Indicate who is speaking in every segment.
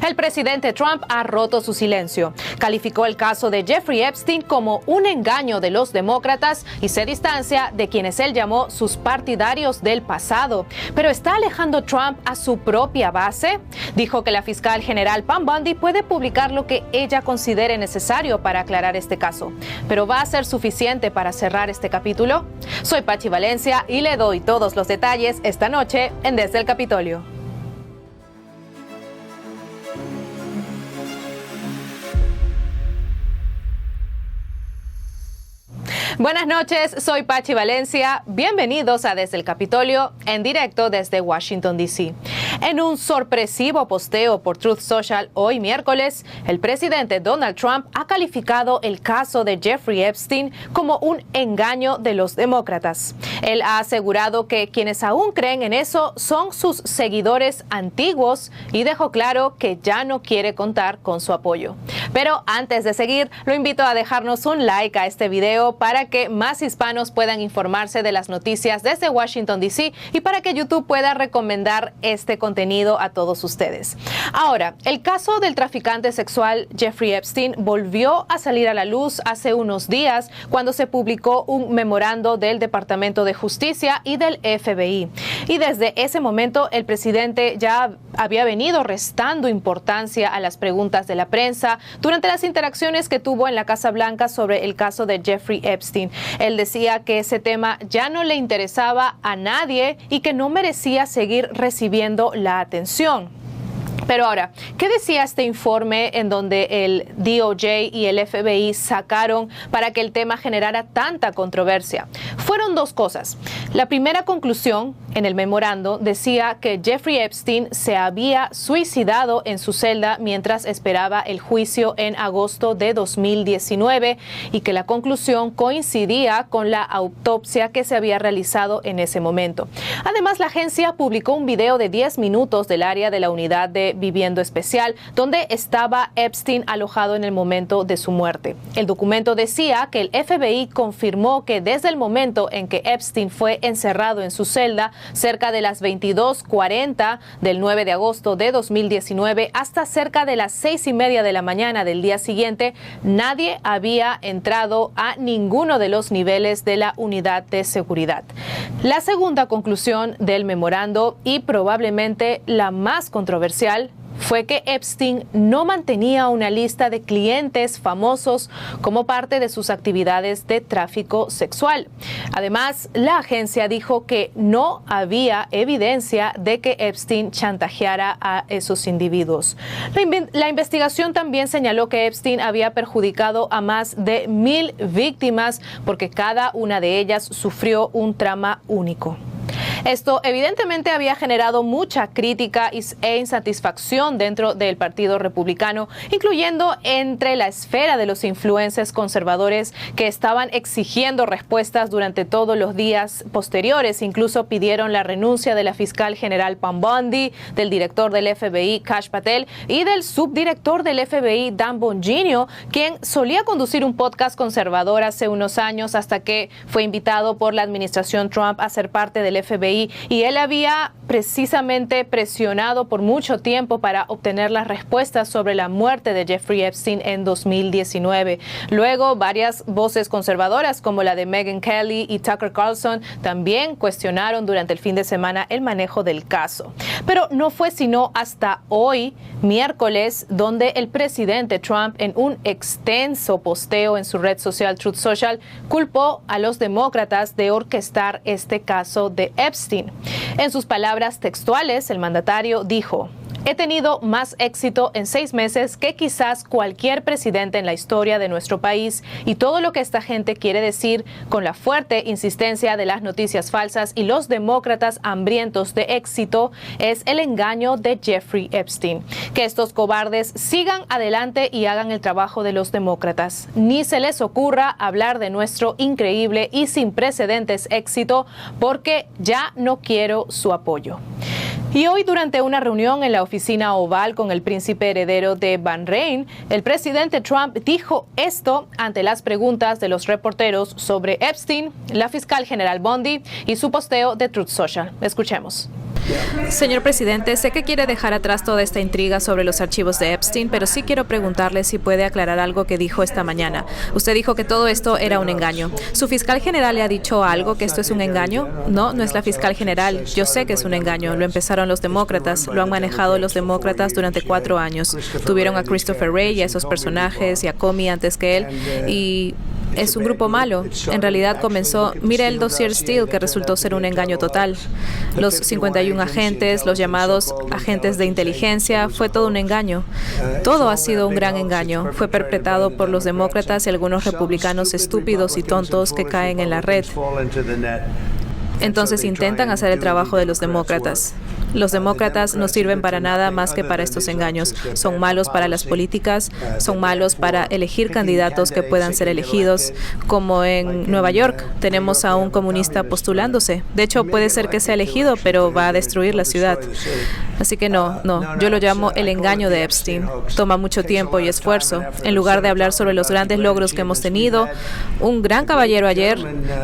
Speaker 1: El presidente Trump ha roto su silencio. Calificó el caso de Jeffrey Epstein como un engaño de los demócratas y se distancia de quienes él llamó sus partidarios del pasado. ¿Pero está alejando Trump a su propia base? Dijo que la fiscal general Pam Bondi puede publicar lo que ella considere necesario para aclarar este caso. ¿Pero va a ser suficiente para cerrar este capítulo? Soy Pachi Valencia y le doy todos los detalles esta noche en Desde el Capitolio. Buenas noches, soy Pachi Valencia. Bienvenidos a Desde el Capitolio, en directo desde Washington, D.C. En un sorpresivo posteo por Truth Social hoy miércoles, el presidente Donald Trump ha calificado el caso de Jeffrey Epstein como un engaño de los demócratas. Él ha asegurado que quienes aún creen en eso son sus seguidores antiguos y dejó claro que ya no quiere contar con su apoyo. Pero antes de seguir, lo invito a dejarnos un like a este video para que más hispanos puedan informarse de las noticias desde Washington, D.C. y para que YouTube pueda recomendar este contenido a todos ustedes. Ahora, el caso del traficante sexual Jeffrey Epstein volvió a salir a la luz hace unos días cuando se publicó un memorando del Departamento de Justicia y del FBI. Y desde ese momento, el presidente ya había venido restando importancia a las preguntas de la prensa durante las interacciones que tuvo en la Casa Blanca sobre el caso de Jeffrey Epstein. Él decía que ese tema ya no le interesaba a nadie y que no merecía seguir recibiendo la atención. Pero ahora, ¿qué decía este informe en donde el DOJ y el FBI sacaron para que el tema generara tanta controversia? Fueron dos cosas. La primera conclusión en el memorando decía que Jeffrey Epstein se había suicidado en su celda mientras esperaba el juicio en agosto de 2019 y que la conclusión coincidía con la autopsia que se había realizado en ese momento. Además, la agencia publicó un video de 10 minutos del área de la unidad de vivienda especial donde estaba Epstein alojado en el momento de su muerte. El documento decía que el FBI confirmó que desde el momento en que Epstein fue encerrado en su celda, cerca de las 22:40 del 9 de agosto de 2019 hasta cerca de las 6:30 de la mañana del día siguiente, nadie había entrado a ninguno de los niveles de la unidad de seguridad. La segunda conclusión del memorando, y probablemente la más controversial, fue que Epstein no mantenía una lista de clientes famosos como parte de sus actividades de tráfico sexual. Además, la agencia dijo que no había evidencia de que Epstein chantajeara a esos individuos. La investigación también señaló que Epstein había perjudicado a más de 1,000 víctimas porque cada una de ellas sufrió un trauma único. Esto evidentemente había generado mucha crítica e insatisfacción dentro del Partido Republicano, incluyendo entre la esfera de los influencers conservadores que estaban exigiendo respuestas durante todos los días posteriores. Incluso pidieron la renuncia de la fiscal general Pam Bondi, del director del FBI Kash Patel y del subdirector del FBI Dan Bongino, quien solía conducir un podcast conservador hace unos años hasta que fue invitado por la administración Trump a ser parte del FBI. Y él había precisamente presionado por mucho tiempo para obtener las respuestas sobre la muerte de Jeffrey Epstein en 2019. Luego, varias voces conservadoras como la de Megyn Kelly y Tucker Carlson también cuestionaron durante el fin de semana el manejo del caso. Pero no fue sino hasta hoy, miércoles, donde el presidente Trump, en un extenso posteo en su red social Truth Social, culpó a los demócratas de orquestar este caso de Epstein. En sus palabras textuales, el mandatario dijo: He tenido más éxito en 6 meses que quizás cualquier presidente en la historia de nuestro país, y todo lo que esta gente quiere decir con la fuerte insistencia de las noticias falsas y los demócratas hambrientos de éxito es el engaño de Jeffrey Epstein. Que estos cobardes sigan adelante y hagan el trabajo de los demócratas. Ni se les ocurra hablar de nuestro increíble y sin precedentes éxito, porque ya no quiero su apoyo. Y hoy, durante una reunión en la oficina oval con el príncipe heredero de Bahrein, el presidente Trump dijo esto ante las preguntas de los reporteros sobre Epstein, la fiscal general Bondi y su posteo de Truth Social. Escuchemos. Señor presidente, sé que quiere dejar atrás toda esta intriga sobre los archivos de Epstein, pero sí quiero preguntarle si puede aclarar algo que dijo esta mañana. Usted dijo que todo esto era un engaño. ¿Su fiscal general le ha dicho algo que esto es un engaño? No, no es la fiscal general. Yo sé que es un engaño. Lo empezaron los demócratas. Lo han manejado los demócratas durante 4 años. Tuvieron a Christopher Wray y a esos personajes y a Comey antes que él. Y es un grupo malo. En realidad comenzó, mire el dossier Steele, que resultó ser un engaño total. Los 51 agentes, los llamados agentes de inteligencia, fue todo un engaño. Todo ha sido un gran engaño. Fue perpetrado por los demócratas y algunos republicanos estúpidos y tontos que caen en la red. Entonces intentan hacer el trabajo de los demócratas. Los demócratas no sirven para nada más que para estos engaños. Son malos para las políticas, son malos para elegir candidatos que puedan ser elegidos, como en Nueva York. Tenemos a un comunista postulándose. De hecho, puede ser que sea elegido, pero va a destruir la ciudad. Así que no, yo lo llamo el engaño de Epstein. Toma mucho tiempo y esfuerzo. En lugar de hablar sobre los grandes logros que hemos tenido, un gran caballero ayer,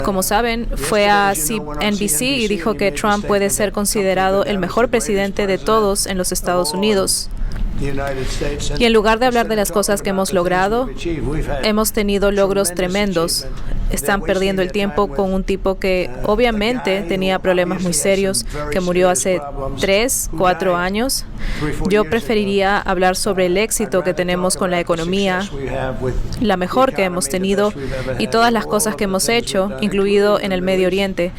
Speaker 1: como saben, fue a NBC y dijo que Trump puede ser considerado el mejor presidente de todos en los Estados Unidos. Y en lugar de hablar de las cosas que hemos logrado, hemos tenido logros tremendos. Están perdiendo el tiempo con un tipo que obviamente tenía problemas muy serios, que murió hace 3, 4 años. Yo preferiría hablar sobre el éxito que tenemos con la economía, la mejor que hemos tenido y todas las cosas que hemos hecho, incluido en el Medio Oriente.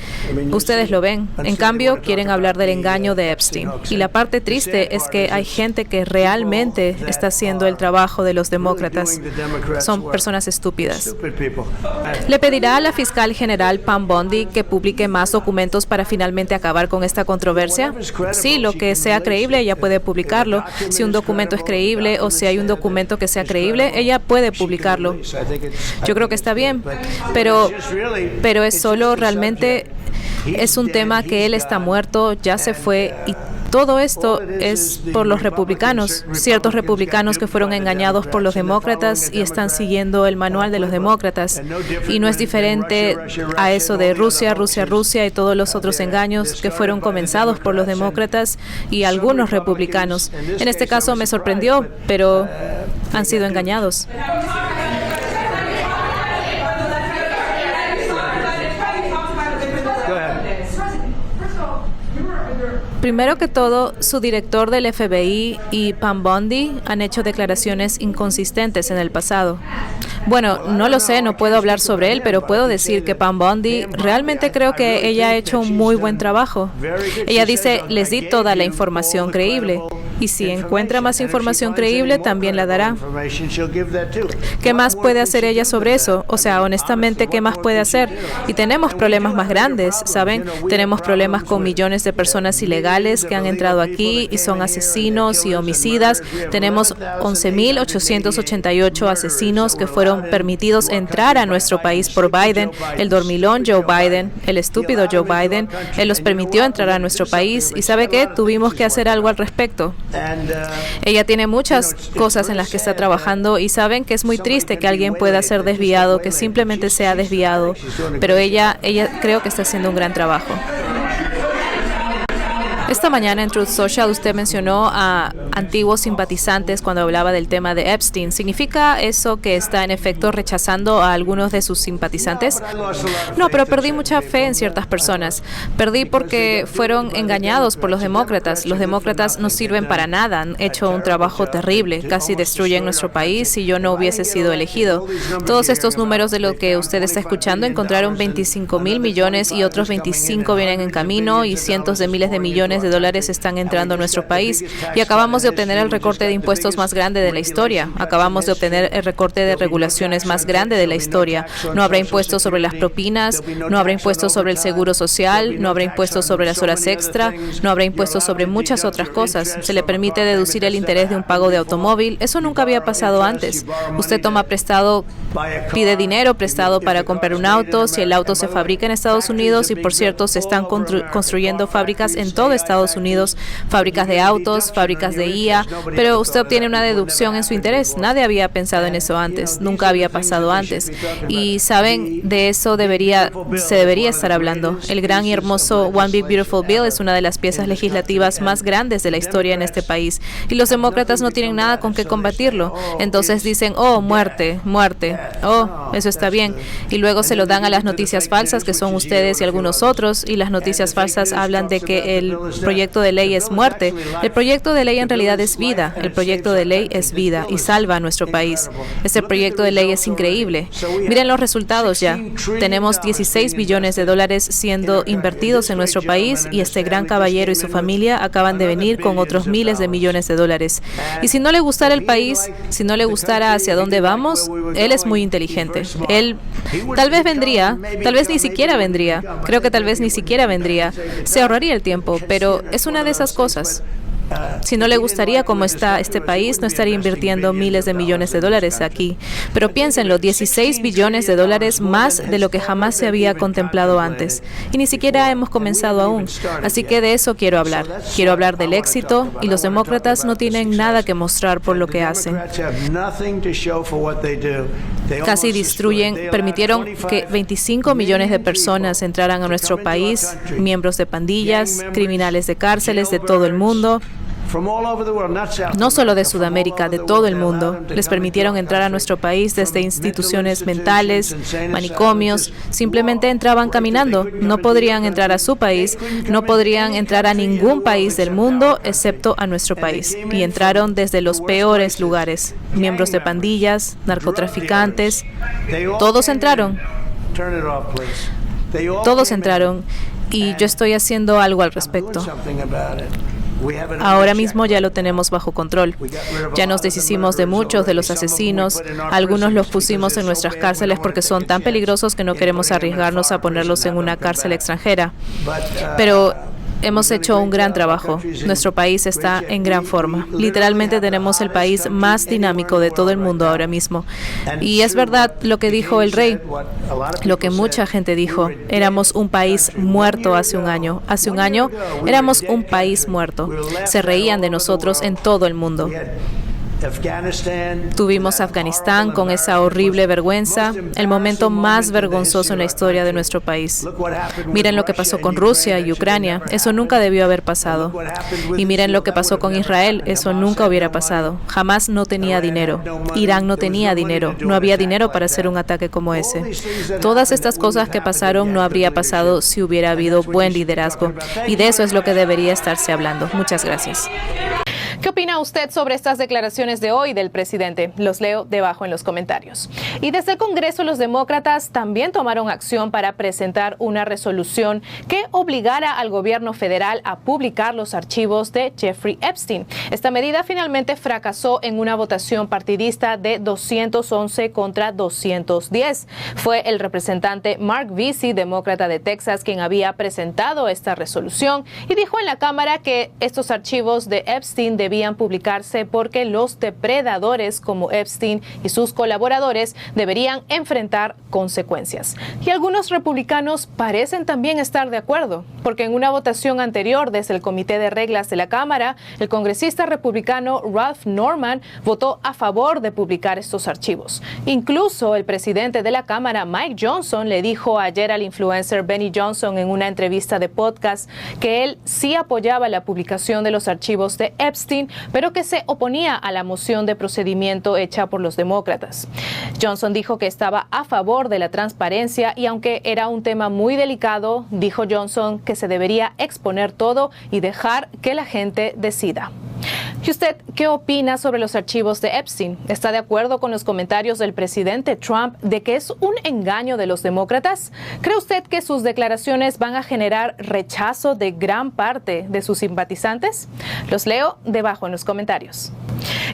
Speaker 1: Ustedes lo ven. En cambio, quieren hablar del engaño de Epstein. Y la parte triste es que hay gente que realmente está haciendo el trabajo de los demócratas. Son personas estúpidas. ¿Le pedirá a la fiscal general Pam Bondi que publique más documentos para finalmente acabar con esta controversia? Sí, lo que sea creíble, ella puede publicarlo. Si un documento es creíble o si hay un documento que sea creíble, ella puede publicarlo. Yo creo que está bien, pero es solo realmente es un tema que él está muerto, ya se fue y todo esto es por los republicanos, ciertos republicanos que fueron engañados por los demócratas y están siguiendo el manual de los demócratas. Y no es diferente a eso de Rusia y todos los otros engaños que fueron comenzados por los demócratas y algunos republicanos. En este caso me sorprendió, pero han sido engañados. Primero que todo, su director del FBI y Pam Bondi han hecho declaraciones inconsistentes en el pasado. Bueno, no lo sé, no puedo hablar sobre él, pero puedo decir que Pam Bondi, realmente creo que ella ha hecho un muy buen trabajo. Ella dice, les di toda la información creíble. Y si encuentra más información creíble, también la dará. ¿Qué más puede hacer ella sobre eso? O sea, honestamente, ¿qué más puede hacer? Y tenemos problemas más grandes, ¿saben? Tenemos problemas con millones de personas ilegales que han entrado aquí y son asesinos y homicidas. Tenemos 11.888 asesinos que fueron permitidos entrar a nuestro país por Biden, el dormilón Joe Biden, el estúpido Joe Biden. Él los permitió entrar a nuestro país y ¿sabe qué? Tuvimos que hacer algo al respecto. Ella tiene muchas cosas en las que está trabajando y saben que es muy triste que alguien pueda ser desviado, que simplemente sea desviado, pero ella creo que está haciendo un gran trabajo. Esta mañana en Truth Social usted mencionó a antiguos simpatizantes cuando hablaba del tema de Epstein. ¿Significa eso que está en efecto rechazando a algunos de sus simpatizantes? No, pero perdí mucha fe en ciertas personas. Perdí porque fueron engañados por los demócratas. Los demócratas no sirven para nada. Han hecho un trabajo terrible. Casi destruyen nuestro país si yo no hubiese sido elegido. Todos estos números de lo que usted está escuchando encontraron 25,000 millones y otros 25 vienen en camino y cientos de miles de millones de dólares están entrando a nuestro país y acabamos de obtener el recorte de impuestos más grande de la historia. Acabamos de obtener el recorte de regulaciones más grande de la historia. No habrá impuestos sobre las propinas, no habrá impuestos sobre el seguro social, no habrá impuestos sobre las horas extra, no habrá impuestos sobre muchas otras cosas. Se le permite deducir el interés de un pago de automóvil. Eso nunca había pasado antes. Usted toma prestado, pide dinero prestado para comprar un auto. Si el auto se fabrica en Estados Unidos y por cierto se están construyendo fábricas en todo Estados Estados Unidos, fábricas de autos, fábricas de IA, pero usted obtiene una deducción en su interés. Nadie había pensado en eso antes, nunca había pasado antes. Y saben, de eso se debería estar hablando. El gran y hermoso One Big Beautiful Bill es una de las piezas legislativas más grandes de la historia en este país. Y los demócratas no tienen nada con qué combatirlo. Entonces dicen, oh, muerte, muerte. Oh, eso está bien. Y luego se lo dan a las noticias falsas, que son ustedes y algunos otros, y las noticias falsas hablan de que el proyecto de ley es muerte. El proyecto de ley en realidad es vida. El proyecto de ley es vida y salva a nuestro país. Este proyecto de ley es increíble. Miren los resultados ya. Tenemos 16 billones de dólares siendo invertidos en nuestro país y este gran caballero y su familia acaban de venir con otros miles de millones de dólares. Y si no le gustara el país, si no le gustara hacia dónde vamos, él es muy inteligente. Él tal vez vendría, tal vez ni siquiera vendría. Creo que tal vez ni siquiera vendría. Se ahorraría el tiempo, pero es una de esas cosas. Si no le gustaría cómo está este país, no estaría invirtiendo miles de millones de dólares aquí. Pero piénsenlo, 16 billones de dólares más de lo que jamás se había contemplado antes. Y ni siquiera hemos comenzado aún. Así que de eso quiero hablar. Quiero hablar del éxito y los demócratas no tienen nada que mostrar por lo que hacen. Casi permitieron que 25 millones de personas entraran a nuestro país, miembros de pandillas, criminales de cárceles de todo el mundo. No solo de Sudamérica, de todo el mundo. Les permitieron entrar a nuestro país desde instituciones mentales, manicomios. Simplemente entraban caminando. No podrían entrar a su país, no podrían entrar a ningún país del mundo excepto a nuestro país. Y entraron desde los peores lugares. Miembros de pandillas, narcotraficantes. Todos entraron. Todos entraron. Y yo estoy haciendo algo al respecto. Ahora mismo ya lo tenemos bajo control. Ya nos deshicimos de muchos de los asesinos. Algunos los pusimos en nuestras cárceles porque son tan peligrosos que no queremos arriesgarnos a ponerlos en una cárcel extranjera. Pero hemos hecho un gran trabajo. Nuestro país está en gran forma. Literalmente tenemos el país más dinámico de todo el mundo ahora mismo. Y es verdad lo que dijo el rey, lo que mucha gente dijo. Éramos un país muerto hace un año. Hace un año éramos un país muerto. Se reían de nosotros en todo el mundo. Tuvimos Afganistán con esa horrible vergüenza, el momento más vergonzoso en la historia de nuestro país. Miren lo que pasó con Rusia y Ucrania, eso nunca debió haber pasado. Y miren lo que pasó con Israel, eso nunca hubiera pasado. Hamas no tenía dinero, Irán no tenía dinero, no había dinero para hacer un ataque como ese. Todas estas cosas que pasaron no habría pasado si hubiera habido buen liderazgo. Y de eso es lo que debería estarse hablando. Muchas gracias.
Speaker 2: ¿Qué opina usted sobre estas declaraciones de hoy del presidente? Los leo debajo en los comentarios. Y desde el Congreso, los demócratas también tomaron acción para presentar una resolución que obligara al gobierno federal a publicar los archivos de Jeffrey Epstein. Esta medida finalmente fracasó en una votación partidista de 211 contra 210. Fue el representante Mark Vesey, demócrata de Texas, quien había presentado esta resolución y dijo en la Cámara que estos archivos de Epstein debían publicarse porque los depredadores como Epstein y sus colaboradores deberían enfrentar consecuencias. Y algunos republicanos parecen también estar de acuerdo, porque en una votación anterior desde el Comité de Reglas de la Cámara, el congresista republicano Ralph Norman votó a favor de publicar estos archivos. Incluso el presidente de la Cámara, Mike Johnson, le dijo ayer al influencer Benny Johnson en una entrevista de podcast que él sí apoyaba la publicación de los archivos de Epstein, pero que se oponía a la moción de procedimiento hecha por los demócratas. Johnson dijo que estaba a favor de la transparencia y aunque era un tema muy delicado, dijo Johnson que se debería exponer todo y dejar que la gente decida. ¿Y usted qué opina sobre los archivos de Epstein? ¿Está de acuerdo con los comentarios del presidente Trump de que es un engaño de los demócratas? ¿Cree usted que sus declaraciones van a generar rechazo de gran parte de sus simpatizantes? Los leo debajo en los comentarios.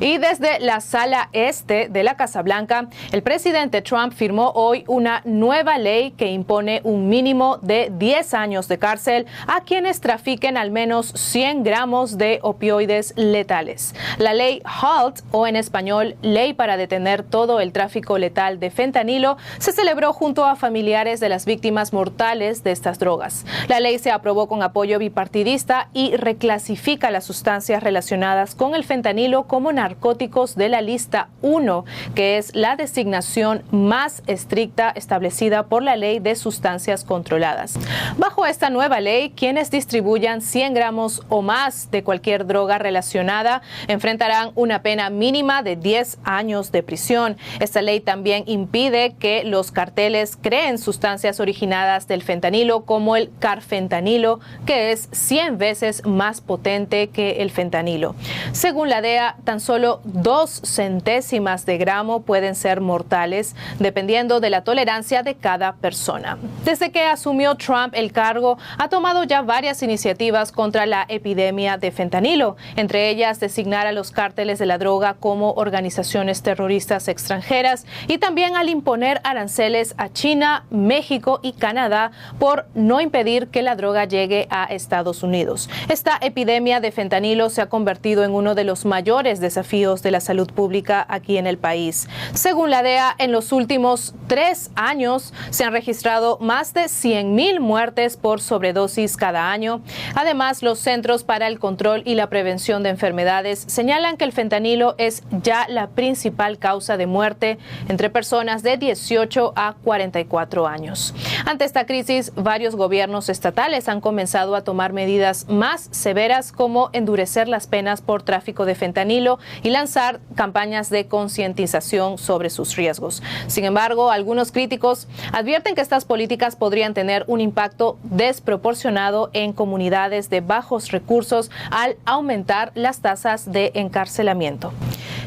Speaker 2: Y desde la sala este de la Casa Blanca, el presidente Trump firmó hoy una nueva ley que impone un mínimo de 10 años de cárcel a quienes trafiquen al menos 100 gramos de opioides
Speaker 1: letales. La ley HALT, o en español, Ley para detener todo el tráfico letal de fentanilo, se celebró junto a familiares de las víctimas mortales de estas drogas. La ley se aprobó con apoyo bipartidista y reclasifica las sustancias relacionadas con el fentanilo como narcóticos de la lista 1, que es la designación más estricta establecida por la Ley de Sustancias Controladas. Bajo esta nueva ley, quienes distribuyan 100 gramos o más de cualquier droga relacionada enfrentarán una pena mínima de 10 años de prisión. Esta ley también impide que los carteles creen sustancias originadas del fentanilo, como el carfentanilo, que es 100 veces más potente que el fentanilo. Según la DEA, tan solo 2 centésimas de gramo pueden ser mortales, dependiendo de la tolerancia de cada persona. Desde que asumió Trump el cargo, ha tomado ya varias iniciativas contra la epidemia de fentanilo, entre ellas designar a los cárteles de la droga como organizaciones terroristas extranjeras y también al imponer aranceles a China, México y Canadá por no impedir que la droga llegue a Estados Unidos. Esta epidemia de fentanilo se ha convertido en uno de los mayores desafíos de la salud pública aquí en el país. Según la DEA, en los últimos 3 años se han registrado más de 100,000 muertes por sobredosis cada año. Además, los Centros para el Control y la Prevención de Enfermedades señalan que el fentanilo es ya la principal causa de muerte entre personas de 18 a 44 años. Ante esta crisis, varios gobiernos estatales han comenzado a tomar medidas más severas, como endurecer las penas por tráfico de fentanilo y lanzar campañas de concientización sobre sus riesgos. Sin embargo, algunos críticos advierten que estas políticas podrían tener un impacto desproporcionado en comunidades de bajos recursos al aumentar las tasas de encarcelamiento.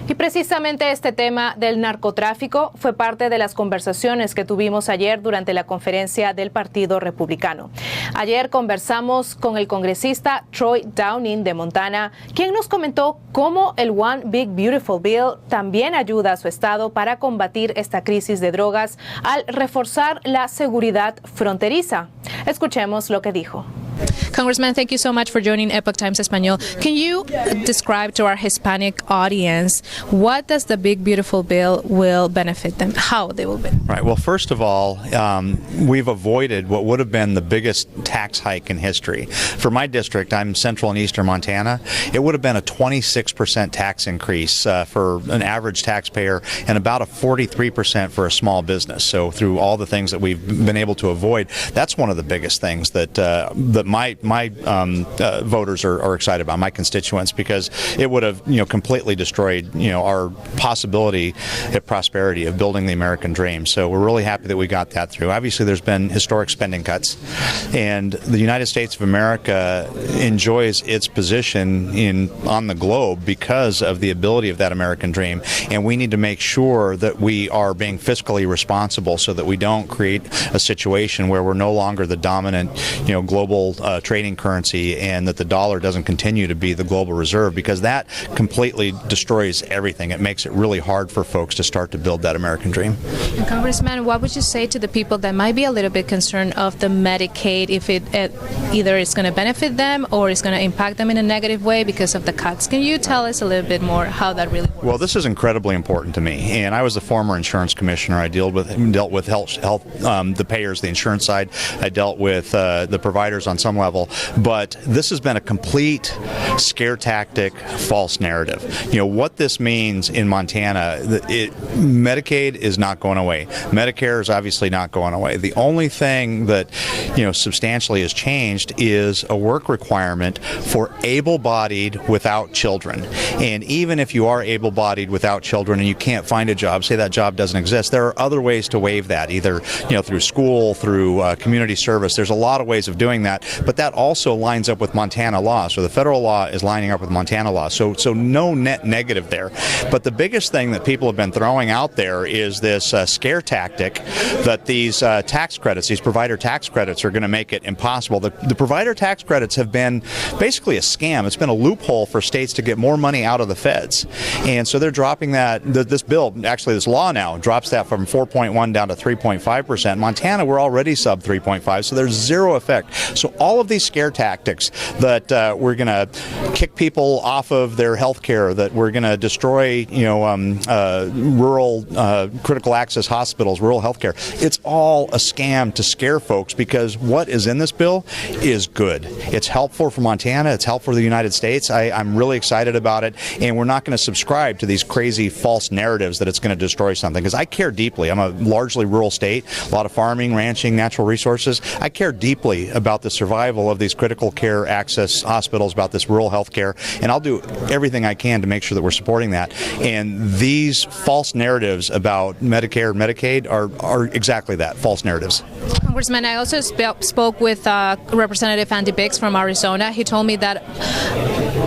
Speaker 1: Y precisamente este tema del narcotráfico fue parte de las conversaciones que tuvimos ayer durante la conferencia del Partido Republicano. Ayer conversamos con el congresista Troy Downing de Montana, quien nos comentó cómo el One Big Beautiful Bill también ayuda a su estado para combatir esta crisis de drogas al reforzar la seguridad fronteriza. Escuchemos lo que dijo.
Speaker 2: Congressman, thank you so much for joining Epoch Times Espanol. Can you describe to our Hispanic audience what does the Big Beautiful Bill will benefit them, how they will benefit?
Speaker 3: Right. Well, first of all, we've avoided what would have been the biggest tax hike in history. For my district, I'm central and eastern Montana, it would have been a 26% tax increase for an average taxpayer and about a 43% for a small business. So through all the things that we've been able to avoid, that's one of the biggest things that my voters are excited about, my constituents, because it would have completely destroyed our possibility at prosperity of building the American dream. So we're really happy that we got that through. Obviously, there's been historic spending cuts, and the United States of America enjoys its position on the globe because of the ability of that American dream, and we need to make sure that we are being fiscally responsible so that we don't create a situation where we're no longer the dominant global trading currency, and that the dollar doesn't continue to be the global reserve, because that completely destroys everything. It makes it really hard for folks to start to build that American dream.
Speaker 2: And Congressman, what would you say to the people that might be a little bit concerned of the Medicaid, if it either it's going to benefit them or it's going to impact them in a negative way because of the cuts? Can you tell us a little bit more how that really works?
Speaker 3: Well, this is incredibly important to me, and I was a former insurance commissioner. I dealt with health the payers, the insurance side. I dealt with the providers on some level, but this has been a complete scare tactic, false narrative. What this means in Montana, Medicaid is not going away. Medicare is obviously not going away. The only thing that substantially has changed is a work requirement for able-bodied without children. And even if you are able-bodied without children and you can't find a job, say that job doesn't exist, there are other ways to waive that, either through school, through community service. There's a lot of ways of doing that, but that also lines up with Montana law. So the federal law is lining up with Montana law. So no net negative there. But the biggest thing that people have been throwing out there is this scare tactic that these tax credits, these provider tax credits, are going to make it impossible. The provider tax credits have been basically a scam. It's been a loophole for states to get more money out of the feds. And so they're dropping that. This bill, actually this law now, drops that from 4.1 down to 3.5%. Montana, we're already sub 3.5, so there's zero effect. So all of these scare tactics that we're going to kick people off of their health care, that we're going to destroy, rural critical access hospitals, rural health care. It's all a scam to scare folks, because what is in this bill is good. It's helpful for Montana. It's helpful for the United States. I'm really excited about it, and we're not going to subscribe to these crazy false narratives that it's going to destroy something, because I care deeply. I'm a largely rural state, a lot of farming, ranching, natural resources. I care deeply about the survival of these critical care access hospitals, about this rural health care, and I'll do everything I can to make sure that we're supporting that. And these false narratives about Medicare and Medicaid are exactly that, false narratives.
Speaker 2: Congressman, I also spoke with Representative Andy Biggs from Arizona. He told me that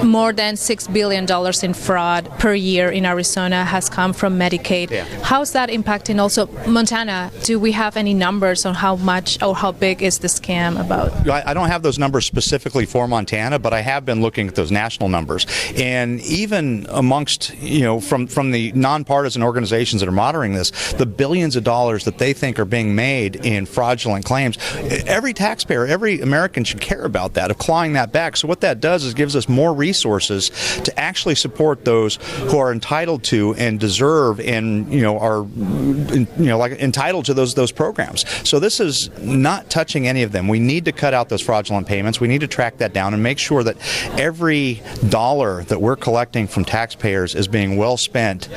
Speaker 2: more than $6 billion in fraud per year in Arizona has come from Medicaid.
Speaker 3: Yeah.
Speaker 2: How's that impacting also Montana? Do we have any numbers on how much or how big is the scam about?
Speaker 3: I don't have those numbers specifically for Montana, but I have been looking at those national numbers. And even amongst, from the nonpartisan organizations that are monitoring this, the billions of dollars that they think are being made in fraudulent claims, every taxpayer, every American should care about that, of clawing that back. So what that does is gives us more resources to actually support those who are entitled to and deserve and are entitled to those programs. So this is not touching any of them. We need to cut out those fraudulent payments. We need to track that down and make sure that every dollar that we're collecting from taxpayers is being well spent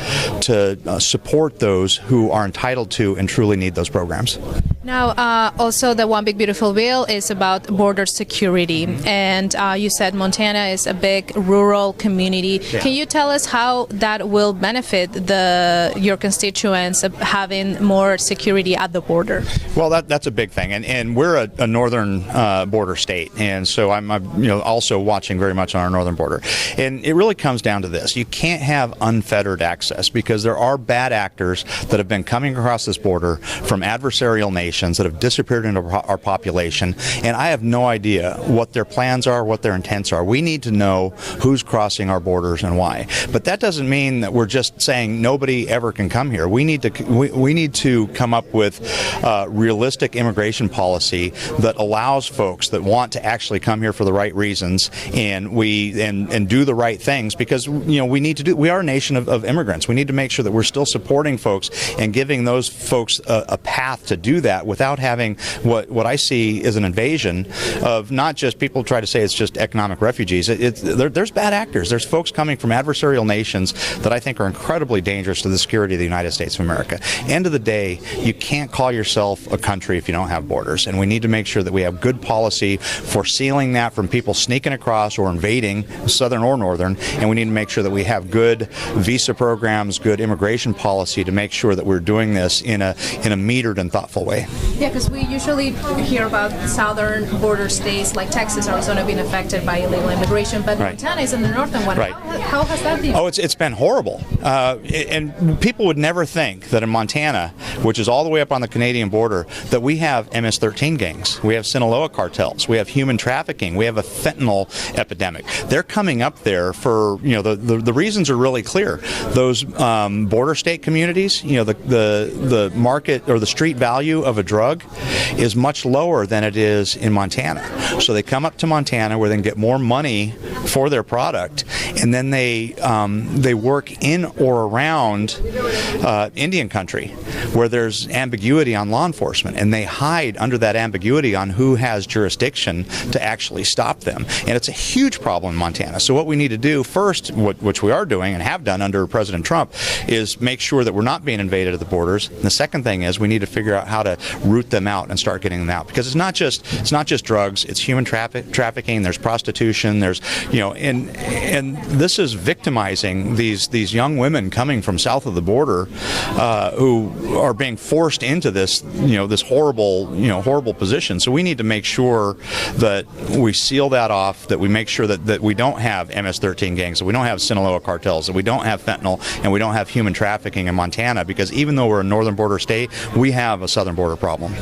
Speaker 3: to support those who are entitled to and truly need those programs.
Speaker 2: Now, also the One Big Beautiful Bill is about border security, and you said Montana is a big rural community.
Speaker 3: Yeah.
Speaker 2: Can you tell us how that will benefit your constituents of having more security at the border?
Speaker 3: Well, that's a big thing, and we're a northern border state, and so I'm also watching very much on our northern border. And it really comes down to this: you can't have unfettered access, because there are bad actors that have been coming across this border from adversarial nations that have disappeared into our population, and I have no idea what their plans are, what their intents are. We need to know who's crossing our borders and why. But that doesn't mean that we're just saying nobody ever can come here. We need to come up with realistic immigration policy that allows folks that want to actually come here for the right reasons and do the right things, because we are a nation of immigrants. We need to make sure that we're still supporting folks and giving those folks a path to do that without having what I see is an invasion of not just people try to say it's just economic refugees. There's bad actors. There's folks coming from adversarial nations that I think are incredibly dangerous to the security of the United States of America. End of the day, you can't call yourself a country if you don't have borders, and we need to make sure that we have good policy for sealing that from people sneaking across or invading, southern or northern, and we need to make sure that we have good visa programs, good immigration policy to make sure that we're doing this in a metered and thoughtful way.
Speaker 2: Yeah, because we usually hear about southern border states like Texas, Arizona being affected by illegal immigration, but
Speaker 3: Right.
Speaker 2: Montana is in the northern one.
Speaker 3: Right.
Speaker 2: How has that been?
Speaker 3: Oh, it's been horrible. And people would never think that in Montana, which is all the way up on the Canadian border, that we have MS-13 gangs, we have Sinaloa cartels, we have human trafficking, we have a fentanyl epidemic. They're coming up there for, the reasons are really clear. Those border state communities, the market or the street value of a drug is much lower than it is in Montana. So they come up to Montana where they can get more money for their product, and then they work in or around Indian country where there's ambiguity on law enforcement, and they hide under that ambiguity on who has jurisdiction to actually stop them. And it's a huge problem in Montana. So what we need to do first, which we are doing and have done under President Trump, is make sure that we're not being invaded at the borders. And the second thing is we need to figure out how to root them out and start getting them out, because it's not just drugs, it's human trafficking, there's prostitution, there's and this is victimizing these young women coming from south of the border who are being forced into this horrible position. So we need to make sure that we seal that off, that we make sure that we don't have MS-13 gangs, that we don't have Sinaloa cartels, that we don't have fentanyl, and we don't have human trafficking in Montana, because even though we're a northern border state, we have a southern border border problem.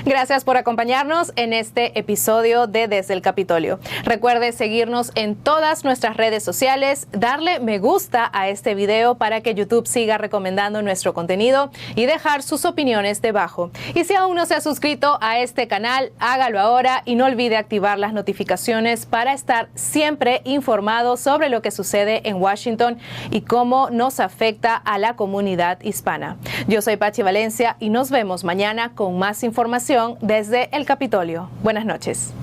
Speaker 1: Gracias por acompañarnos en este episodio de Desde el Capitolio. Recuerde seguirnos en todas nuestras redes sociales, darle me gusta a este video para que YouTube siga recomendando nuestro contenido y dejar sus opiniones debajo. Y si aún no se ha suscrito a este canal, hágalo ahora y no olvide activar las notificaciones para estar siempre informado sobre lo que sucede en Washington y cómo nos afecta a la comunidad hispana. Yo soy Pachi Valencia y nos vemos mañana con más información desde el Capitolio. Buenas noches.